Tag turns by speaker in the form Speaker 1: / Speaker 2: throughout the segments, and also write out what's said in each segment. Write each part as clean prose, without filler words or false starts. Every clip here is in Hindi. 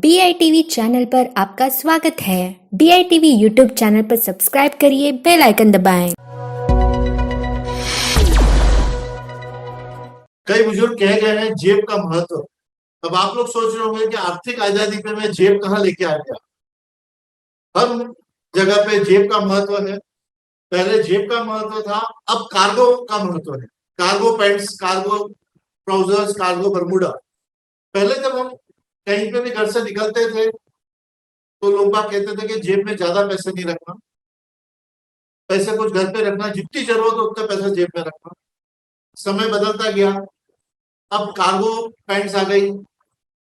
Speaker 1: BITV चैनल पर आपका स्वागत है। BITV यूट्यूब चैनल पर सब्सक्राइब करिए, बेल आइकन दबाएं।
Speaker 2: कई बुजुर्ग कह गए हैं जेब का महत्व। अब आप लोग सोच रहे होंगे कि आर्थिक आजादी पे मैं जेब कहाँ लेके आ गया। हर जगह पे जेब का महत्व है। पहले जेब का महत्व था, अब कार्गो का महत्व है। Cargo pants, cargo trousers, cargo Bermuda. पहले जब हम कहीं पे भी घर से निकलते थे तो लोग बाग कहते थे कि जेब में ज्यादा पैसे नहीं रखना, पैसे कुछ घर पे रखना, जितनी जरूरत हो उतना पैसा जेब में रखना। समय बदलता गया, अब कार्गो पैंट्स आ गई,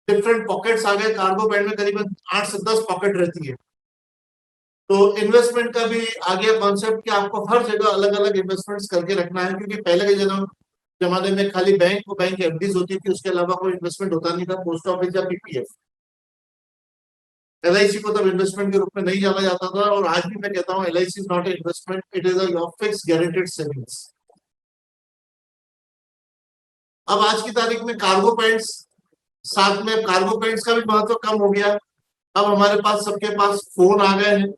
Speaker 2: डिफरेंट पॉकेट्स आ गए। कार्गो पैंट में करीबन 8 से 10 पॉकेट रहती है। तो इन्वेस्टमेंट का भी आ गया कॉन्सेप्ट कि आपको हर जगह अलग अलग इन्वेस्टमेंट्स करके रखना है, क्योंकि पहले के जमाने में खाली बैंक एफडीज होती थी, उसके अलावा कोई इन्वेस्टमेंट होता नहीं था। पोस्ट ऑफिस या पीपीएफ, एलआईसी को तब इन्वेस्टमेंट के रूप में नहीं जाना जाता था। और आज भी मैं कहता हूँ LIC is not a investment, it is a fix guaranteed savings. अब आज की तारीख में कार्गो पैंट्स, साथ में कार्गो पैंट्स का भी महत्व कम हो गया। अब हमारे पास सबके पास फोन आ गए हैं,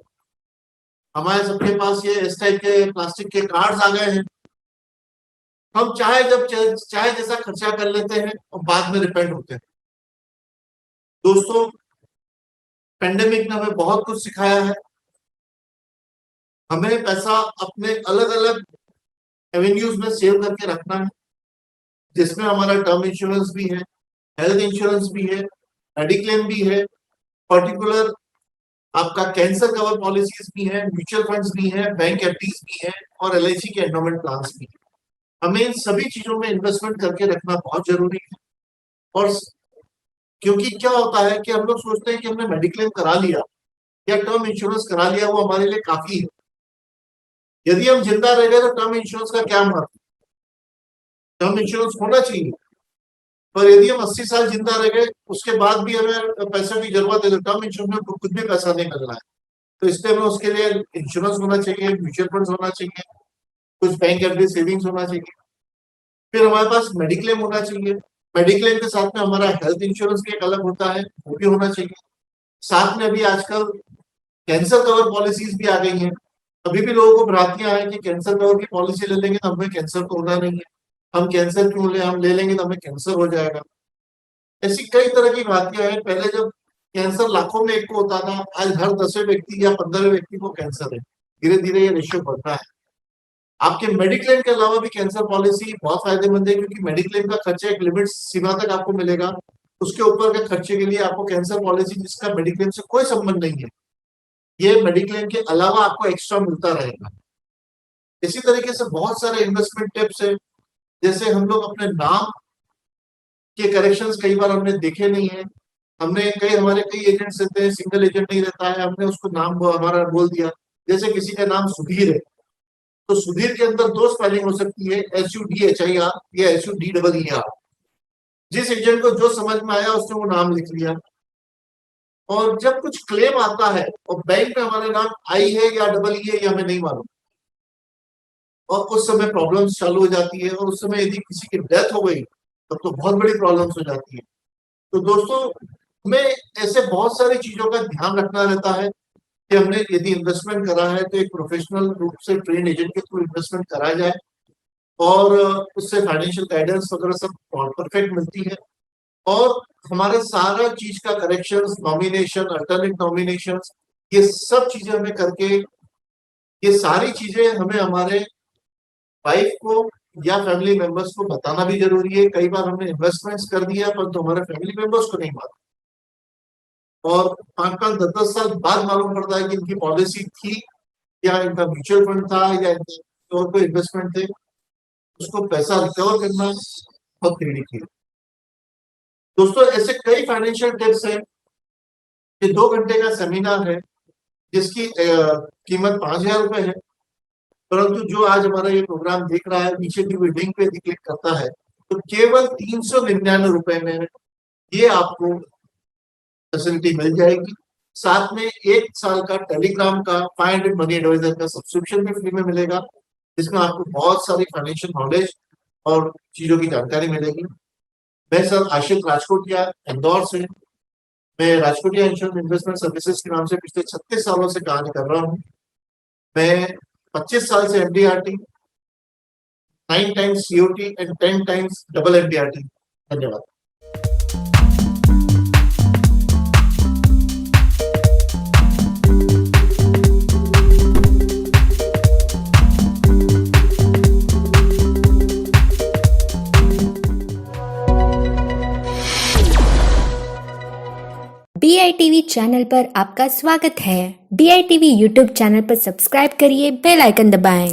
Speaker 2: हमारे सबके पास ये इस टाइप के प्लास्टिक के कार्ड्स आ गए हैं। हम चाहे जैसा खर्चा कर लेते हैं और बाद में रिपेंड होते हैं। दोस्तों, पेंडेमिक ने हमें बहुत कुछ सिखाया है। हमें पैसा अपने अलग अलग एवेन्यूज में सेव करके रखना है, जिसमें हमारा टर्म इंश्योरेंस भी है, हेल्थ इंश्योरेंस भी है, मेडिक्लेम भी है, पर्टिकुलर आपका कैंसर कवर पॉलिसीज भी है, म्यूचुअल फंड्स भी है, बैंक एफडीज भी है और एलआईसी के एंडोमेंट प्लान्स भी है। हमें इन सभी चीजों में इन्वेस्टमेंट करके रखना बहुत जरूरी है। और क्योंकि क्या होता है कि हम लोग सोचते हैं कि हमने मेडिक्लेम करा लिया या टर्म इंश्योरेंस करा लिया, वो हमारे लिए काफी है। यदि हम जिंदा रह गए तो टर्म इंश्योरेंस का क्या महत्व? टर्म इंश्योरेंस होना चाहिए, पर यदि हम 80 साल जिंदा रह गए उसके बाद भी हमें पैसे की जरूरत है तो टर्म इंश्योरेंस में कुछ भी पैसा नहीं मिल रहा है। तो इसलिए हमें उसके लिए इंश्योरेंस होना चाहिए, म्यूचुअल फंड्स होना चाहिए, कुछ बैंक एफडी सेविंग्स होना चाहिए। फिर हमारे पास मेडिक्लेम होना चाहिए। मेडिक्लेम के साथ में हमारा हेल्थ इंश्योरेंस भी एक अलग होता है, वो भी होना चाहिए। साथ में अभी आजकल कैंसर कवर पॉलिसीज भी आ गई हैं। अभी भी लोगों को भ्रांतियां हैं कि कैंसर कवर की पॉलिसी ले लेंगे तो हमें कैंसर तो होना नहीं है, हम कैंसर क्यों ले, हम ले लेंगे तो हमें कैंसर हो जाएगा। ऐसी कई तरह की भ्रांतियां हैं। पहले जब कैंसर लाखों में एक को होता था, आज हर 10वें व्यक्ति या 15वें व्यक्ति को कैंसर है। धीरे धीरे ये रेशियो बढ़ रहा है। आपके मेडिक्लेम के अलावा भी कैंसर पॉलिसी बहुत फायदेमंद है, क्योंकि मेडिक्लेम का खर्चा एक लिमिट सीमा तक आपको मिलेगा। उसके ऊपर के खर्चे के लिए आपको कैंसर पॉलिसी, जिसका मेडिक्लेम से कोई संबंध नहीं है, ये मेडिक्लेम के अलावा आपको एक्स्ट्रा मिलता रहेगा। इसी तरीके से बहुत सारे इन्वेस्टमेंट टिप्स है। जैसे हम लोग अपने नाम के करेक्शंस कई बार हमने देखे नहीं है। हमारे कई एजेंट्स रहते हैं, सिंगल एजेंट नहीं रहता है, हमने उसको नाम हमारा बोल दिया। जैसे किसी का नाम सुधीर है तो सुधीर के अंदर दो स्पेलिंग हो सकती है, SUDHIR या SUDEER। जिस एजेंट को जो समझ में आया उसने वो नाम लिख लिया। और जब कुछ क्लेम आता है और बैंक में हमारा नाम आई है या डबल ई है, ये हमें नहीं मालूम, और उस समय प्रॉब्लम्स चालू हो जाती है। और उस समय यदि किसी की डेथ हो गई तब तो बहुत बड़ी प्रॉब्लम्स हो जाती है। तो दोस्तों, हमें ऐसे बहुत सारी चीजों का ध्यान रखना रहता है कि हमने यदि इन्वेस्टमेंट करा है तो एक प्रोफेशनल रूप से ट्रेन एजेंट के थ्रू इन्वेस्टमेंट करा जाए, और उससे फाइनेंशियल गाइडेंस वगैरह सब परफेक्ट मिलती है। और हमारे सारा चीज का करेक्शन, नॉमिनेशन, अल्टरनेट नॉमिनेशन, ये सब चीजें हमें करके, ये सारी चीजें हमें हमारे वाइफ को या फैमिली मेंबर्स को बताना भी जरूरी है। कई बार हमने इन्वेस्टमेंट्स कर दिया पर तो हमारे फैमिली मेंबर्स को नहीं मालूम, और 5-5, 10-10 साल बाद मालूम पड़ता है कि इनकी पॉलिसी थी या इनका म्यूचुअल फंड था या इनके और कोई इन्वेस्टमेंट थे। उसको पैसा रिकवर करना बहुत क्रिटिकल है। दोस्तों, ऐसे कई फाइनेंशियल टिप्स हैं। ये 2 घंटे का सेमिनार है जिसकी कीमत 5,000 रुपए है, परंतु जो आज हमारा ये प्रोग्राम देख रहा है, नीचे की लिंक पे क्लिक करता है तो केवल 399 रुपए में ये आपको फैसिलिटी मिल जाएगी। साथ में 1 साल का टेलीग्राम का 500 मनी एडवाइजर का सब्सक्रिप्शन भी फ्री में मिलेगा, जिसमें आपको बहुत सारी फाइनेंशियल नॉलेज और चीजों की जानकारी मिलेगी। मैं सर आशिक राजकोटिया इंदौर से, मैं राजकोटिया इंश्योरेंस इन्वेस्टमेंट सर्विसेज के नाम से पिछले 36 सालों से काम कर रहा हूँ। मैं 25 साल से MDRT, 9 times COT and 10 times double MDRT. धन्यवाद।
Speaker 1: BITV चैनल पर आपका स्वागत है। BITV यूट्यूब चैनल पर सब्सक्राइब करिए, बेल आइकन दबाएं।